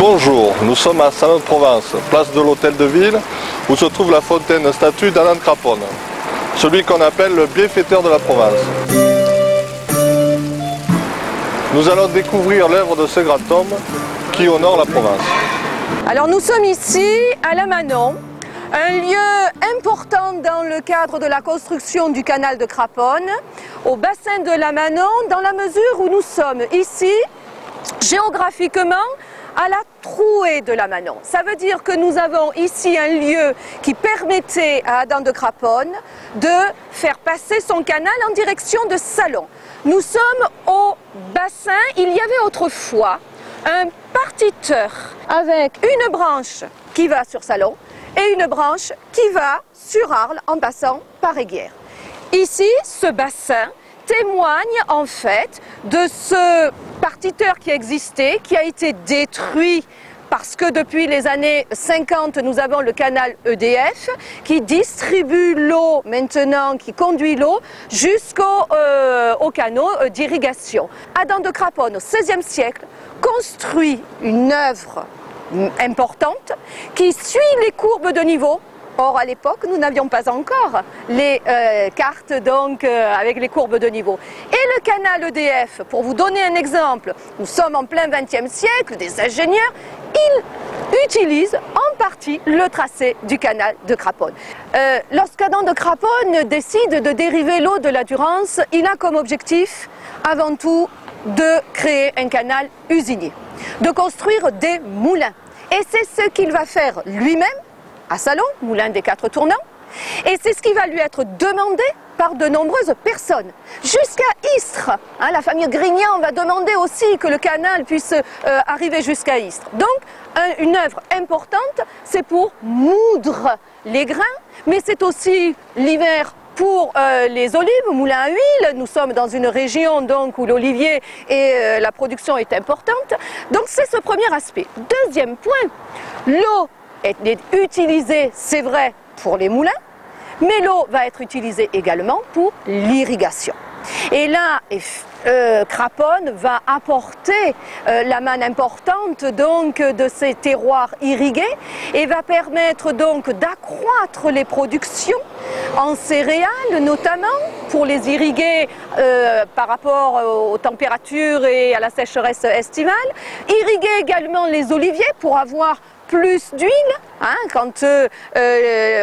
Bonjour, nous sommes à Salon-de-Provence, place de l'Hôtel de Ville, où se trouve la fontaine statue d'Alain de Craponne, celui qu'on appelle le bienfaiteur de la Provence. Nous allons découvrir l'œuvre de ce grand homme qui honore la Provence. Alors nous sommes ici à la Manon, un lieu important dans le cadre de la construction du canal de Craponne, au bassin de la Manon, dans la mesure où nous sommes ici, géographiquement, à la trouée de la Manon. Ça veut dire que nous avons ici un lieu qui permettait à Adam de Craponne de faire passer son canal en direction de Salon. Nous sommes au bassin. Il y avait autrefois un partiteur avec une branche qui va sur Salon et une branche qui va sur Arles en passant par Eyguières. Ici, ce bassin témoigne en fait de ce partiteur qui existait, qui a été détruit parce que depuis les années 50, nous avons le canal EDF qui distribue l'eau maintenant, qui conduit l'eau jusqu'au canaux d'irrigation. Adam de Craponne, au XVIe siècle, construit une œuvre importante qui suit les courbes de niveau. Or, à l'époque, nous n'avions pas encore les cartes avec les courbes de niveau. Et le canal EDF, pour vous donner un exemple, nous sommes en plein XXe siècle, des ingénieurs, ils utilisent en partie le tracé du canal de Craponne. Lorsqu'Adam de Craponne décide de dériver l'eau de la Durance, il a comme objectif, avant tout, de créer un canal usinier, de construire des moulins. Et c'est ce qu'il va faire lui-même, à Salon, moulin des 4 tournants, et c'est ce qui va lui être demandé par de nombreuses personnes. Jusqu'à Istres, la famille Grignan va demander aussi que le canal puisse arriver jusqu'à Istres. Donc, une œuvre importante, c'est pour moudre les grains, mais c'est aussi l'hiver pour les olives, moulins à huile. Nous sommes dans une région donc, où l'olivier et la production est importante. Donc, c'est ce premier aspect. Deuxième point, l'eau est utilisée, c'est vrai, pour les moulins, mais l'eau va être utilisée également pour l'irrigation. Et là, Craponne va apporter la manne importante donc de ces terroirs irrigués et va permettre donc d'accroître les productions en céréales notamment pour les irriguer par rapport aux températures et à la sécheresse estivale, irriguer également les oliviers pour avoir plus d'huile, quand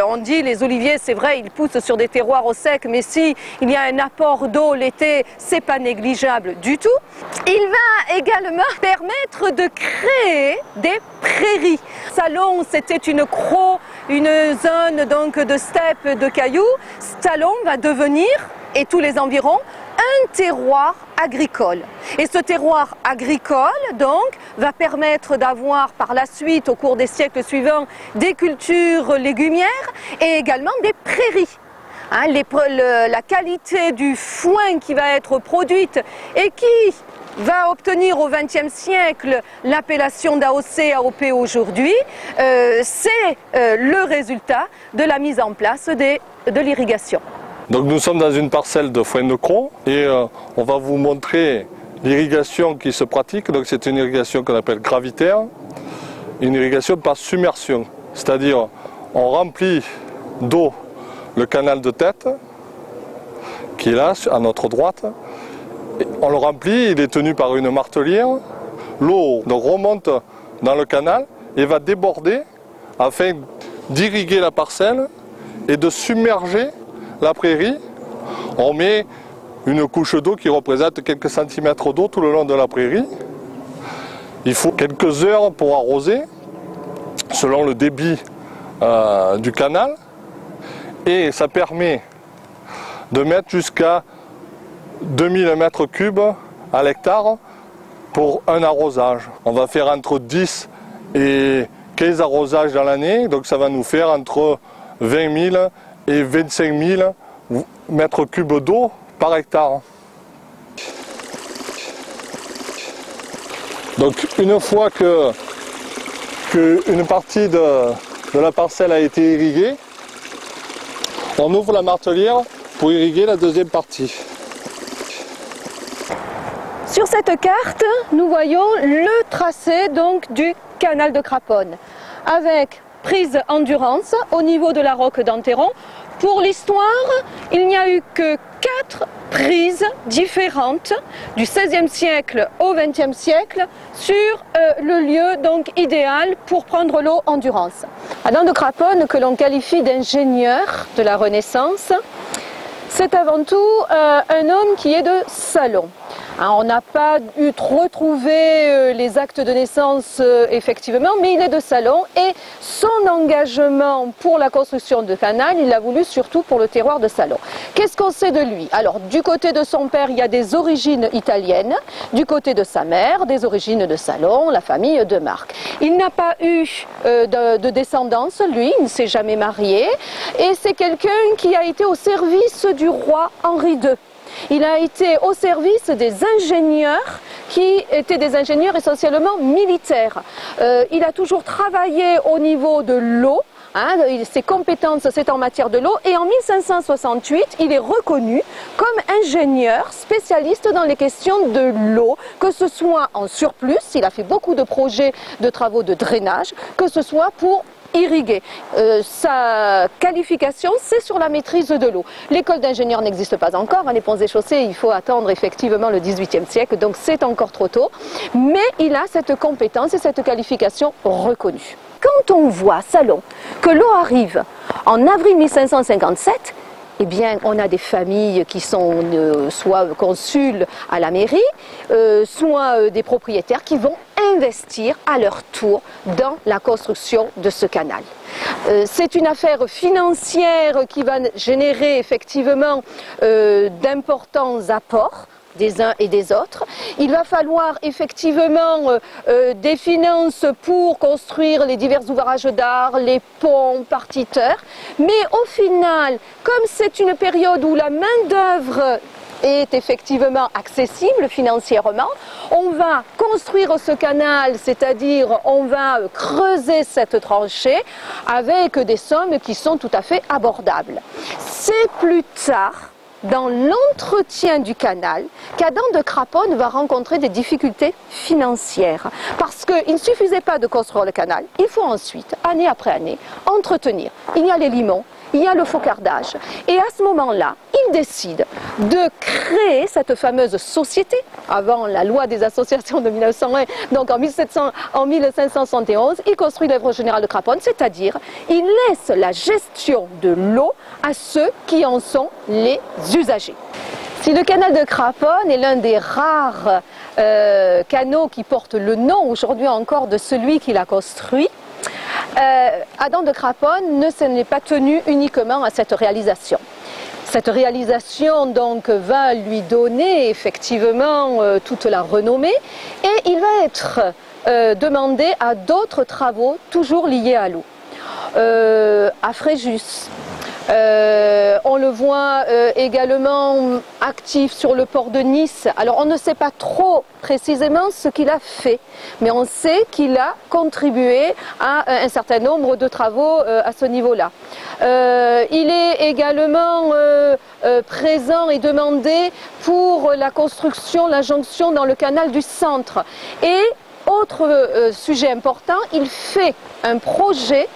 on dit les oliviers, c'est vrai, ils poussent sur des terroirs au sec, mais si il y a un apport d'eau l'été, c'est pas négligeable du tout. Il va également permettre de créer des prairies. Salon, c'était une crau, une zone donc de steppe, de cailloux. Salon va devenir, et tous les environs, un terroir agricole. Et ce terroir agricole, donc, va permettre d'avoir par la suite, au cours des siècles suivants, des cultures légumières et également des prairies. La qualité du foin qui va être produite et qui va obtenir au XXe siècle l'appellation d'AOC, AOP aujourd'hui, c'est le résultat de la mise en place de l'irrigation. Donc nous sommes dans une parcelle de foin de cros et on va vous montrer l'irrigation qui se pratique. Donc c'est une irrigation qu'on appelle gravitaire, une irrigation par submersion. C'est-à-dire on remplit d'eau le canal de tête qui est là à notre droite. Et on le remplit, il est tenu par une martelière. L'eau remonte dans le canal et va déborder afin d'irriguer la parcelle et de submerger la prairie. On met une couche d'eau qui représente quelques centimètres d'eau tout le long de la prairie. Il faut quelques heures pour arroser, selon le débit du canal. Et ça permet de mettre jusqu'à 2000 mètres cubes à l'hectare pour un arrosage. On va faire entre 10 et 15 arrosages dans l'année, donc ça va nous faire entre 20 000 et 25 000 mètres cubes d'eau par hectare. Donc une fois qu'une partie de la parcelle a été irriguée, on ouvre la martelière pour irriguer la deuxième partie. Sur cette carte, nous voyons le tracé donc du canal de Craponne, avec prise endurance au niveau de la roque d'Enterron. Pour l'histoire, il n'y a eu que 4 prises différentes du XVIe siècle au XXe siècle sur le lieu donc idéal pour prendre l'eau endurance. Adam de Craponne, que l'on qualifie d'ingénieur de la Renaissance, c'est avant tout un homme qui est de Salon. Alors, on n'a pas retrouvé les actes de naissance effectivement, mais il est de Salon et son engagement pour la construction de canal, il l'a voulu surtout pour le terroir de Salon. Qu'est-ce qu'on sait de lui? Alors, du côté de son père, il y a des origines italiennes, du côté de sa mère, des origines de Salon, la famille de Marc. Il n'a pas eu de descendance, lui, il ne s'est jamais marié, et c'est quelqu'un qui a été au service du roi Henri II. Il a été au service des ingénieurs qui étaient des ingénieurs essentiellement militaires. Il a toujours travaillé au niveau de l'eau. Ses compétences, c'est en matière de l'eau. Et en 1568, il est reconnu comme ingénieur spécialiste dans les questions de l'eau, que ce soit en surplus, il a fait beaucoup de projets de travaux de drainage, que ce soit pour irriguer. Sa qualification, c'est sur la maîtrise de l'eau. L'école d'ingénieur n'existe pas encore. Les ponts et chaussées, il faut attendre effectivement le XVIIIe siècle, donc c'est encore trop tôt. Mais il a cette compétence et cette qualification reconnue. Quand on voit à Salon que l'eau arrive en avril 1557, eh bien, on a des familles qui sont soit consuls à la mairie, soit des propriétaires qui vont investir à leur tour dans la construction de ce canal. C'est une affaire financière qui va générer effectivement d'importants apports des uns et des autres. Il va falloir effectivement des finances pour construire les divers ouvrages d'art, les ponts, partiteurs, mais au final, comme c'est une période où la main-d'œuvre est effectivement accessible financièrement, on va construire ce canal, c'est-à-dire on va creuser cette tranchée avec des sommes qui sont tout à fait abordables. C'est plus tard, dans l'entretien du canal, qu'Adam de Craponne va rencontrer des difficultés financières. Parce qu'il ne suffisait pas de construire le canal, il faut ensuite, année après année, entretenir. Il y a les limons, il y a le faucardage. Et à ce moment-là, il décide de créer cette fameuse société, avant la loi des associations de 1901, donc en 1571, il construit l'œuvre générale de Craponne, c'est-à-dire il laisse la gestion de l'eau à ceux qui en sont les usagers. Si le canal de Craponne est l'un des rares canaux qui porte le nom aujourd'hui encore de celui qui l'a construit, Adam de Craponne ne s'en est pas tenu uniquement à cette réalisation. Cette réalisation donc va lui donner effectivement toute la renommée et il va être demandé à d'autres travaux toujours liés à l'eau. À Fréjus, on le voit également actif sur le port de Nice. Alors on ne sait pas trop précisément ce qu'il a fait, mais on sait qu'il a contribué à un certain nombre de travaux à ce niveau-là. Il est également présent et demandé pour la construction, la jonction dans le canal du centre. Et autre sujet important, il fait un projet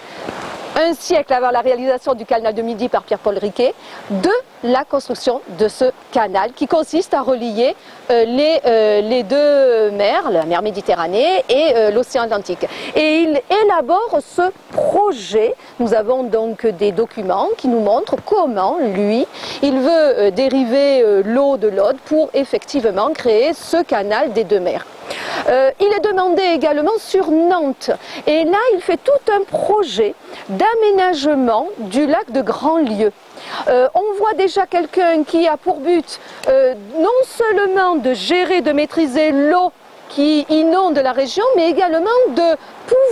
un siècle avant la réalisation du canal de Midi par Pierre-Paul Riquet, de la construction de ce canal qui consiste à relier les deux mers, la mer Méditerranée et l'océan Atlantique. Et il élabore ce projet. Nous avons donc des documents qui nous montrent comment, lui, il veut dériver l'eau de l'Aude pour effectivement créer ce canal des deux mers. Il est demandé également sur Nantes et là il fait tout un projet d'aménagement du lac de Grandlieu. On voit déjà quelqu'un qui a pour but non seulement de gérer, de maîtriser l'eau qui inonde la région, mais également de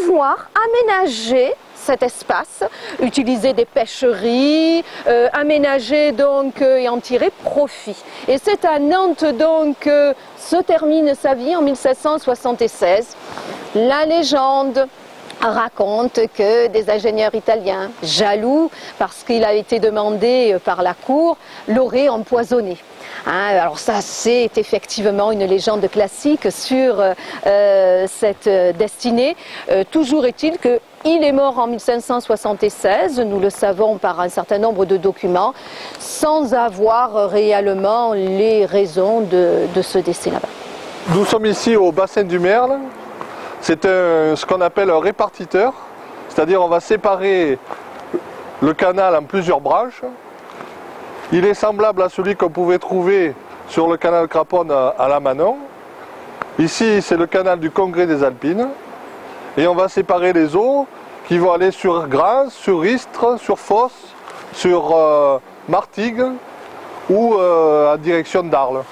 pouvoir aménager cet espace, utiliser des pêcheries, aménager donc et en tirer profit. Et c'est à Nantes donc que se termine sa vie en 1776. La légende raconte que des ingénieurs italiens, jaloux parce qu'il a été demandé par la cour, l'auraient empoisonné. Alors ça, c'est effectivement une légende classique sur cette destinée. Toujours est-il qu'il est mort en 1576, nous le savons par un certain nombre de documents, sans avoir réellement les raisons de ce décès là-bas. Nous sommes ici au bassin du Merle. C'est ce qu'on appelle un répartiteur, c'est-à-dire on va séparer le canal en plusieurs branches. Il est semblable à celui qu'on pouvait trouver sur le canal Craponne à la Manon. Ici, c'est le canal du Congrès des Alpines. Et on va séparer les eaux qui vont aller sur Grans, sur Istres, sur Fos, sur Martigues ou en direction d'Arles.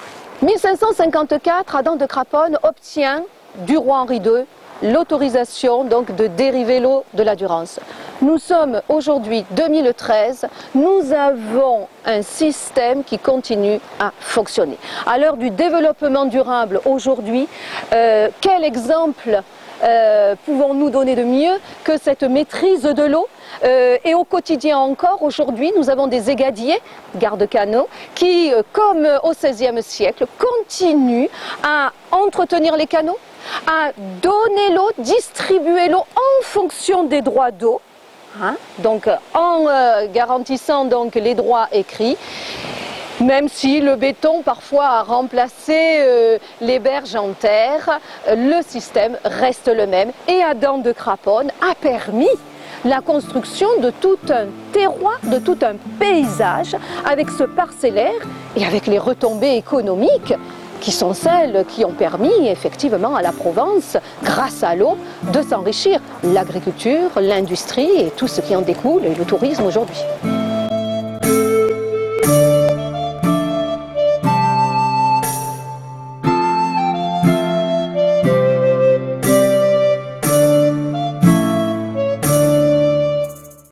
1554, Adam de Craponne obtient du roi Henri II l'autorisation donc de dériver l'eau de la Durance. Nous sommes aujourd'hui 2013, nous avons un système qui continue à fonctionner. À l'heure du développement durable aujourd'hui, quel exemple pouvons-nous donner de mieux que cette maîtrise de l'eau? Et au quotidien encore, aujourd'hui, nous avons des égadiers, garde-canaux, qui, comme au XVIe siècle, continuent à entretenir les canaux, à donner l'eau, distribuer l'eau en fonction des droits d'eau, donc en garantissant donc les droits écrits, même si le béton parfois a remplacé les berges en terre, le système reste le même et Adam de Craponne a permis la construction de tout un terroir, de tout un paysage avec ce parcellaire et avec les retombées économiques qui sont celles qui ont permis effectivement à la Provence, grâce à l'eau, de s'enrichir. L'agriculture, l'industrie et tout ce qui en découle et le tourisme aujourd'hui.